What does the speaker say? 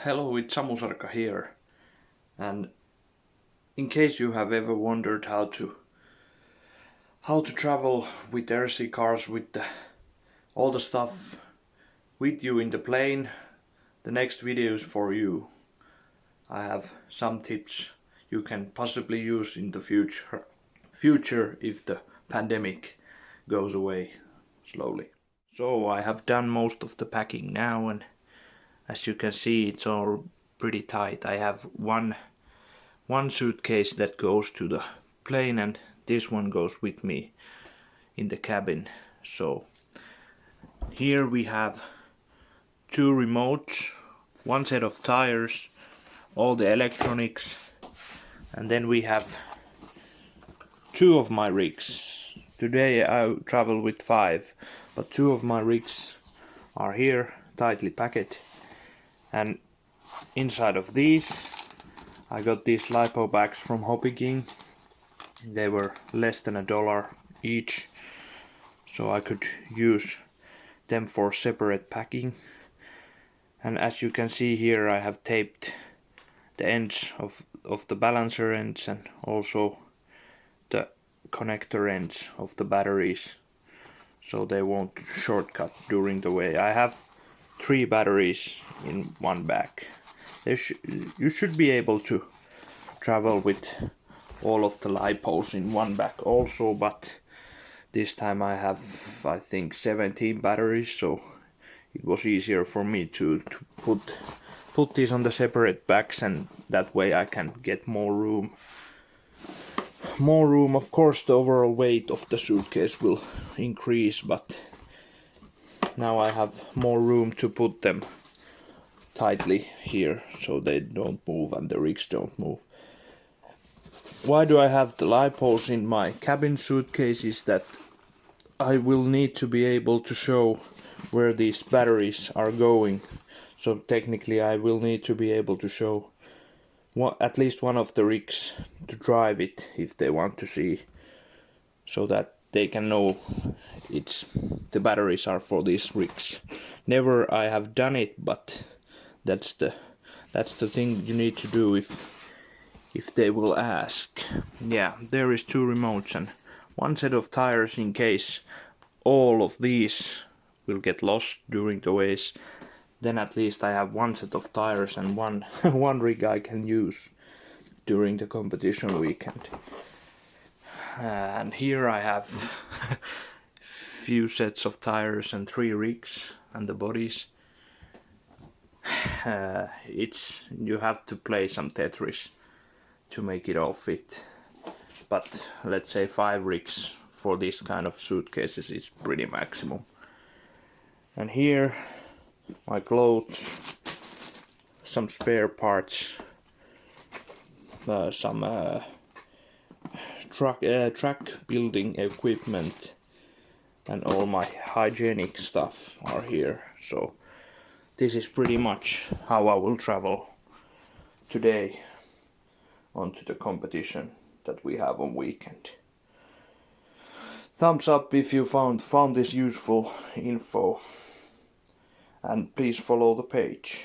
Hello, it's Samu Sarka here. And in case you have ever wondered how to travel with RC cars with all the stuff with you in the plane, the next video is for you. I have some tips you can possibly use in the future if the pandemic goes away slowly. So I have done most of the packing now, and as you can see, it's all pretty tight. I have one suitcase that goes to the plane, and this one goes with me in the cabin. So here we have two remotes, one set of tires, all the electronics, and then we have two of my rigs. Today I travel with 5, but two of my rigs are here tightly packed, and inside of these I got these lipo bags from Hobby King. They were less than $1 each, so I could use them for separate packing. And as you can see here, I have taped the ends of the balancer ends and also the connector ends of the batteries, so they won't shortcut during the way. I have 3 batteries in one bag. You should be able to travel with all of the lipos in one bag also, but this time I have, I think, 17 batteries, so it was easier for me to put these on the separate bags, and that way I can get more room. Of course the overall weight of the suitcase will increase, but now I have more room to put them tightly here so they don't move and the rigs don't move. Why do I have the lipos in my cabin suitcase is that I will need to be able to show where these batteries are going. So technically I will need to be able to show at least one of the rigs to drive it if they want to see, so that they can know the batteries are for these rigs. Never I have done it, but that's the thing you need to do if they will ask. Yeah, there is 2 remotes and one set of tires in case all of these will get lost during the ways. Then at least I have one set of tires and one rig I can use during the competition weekend. And here I have few sets of tires and 3 rigs and the bodies. You have to play some Tetris to make it all fit, but let's say 5 rigs for this kind of suitcases is pretty maximum. And here my clothes, some spare parts, some track building equipment, and all my hygienic stuff are here. So this is pretty much how I will travel today onto the competition that we have on weekend. Thumbs up if you found this useful info, and please follow the page.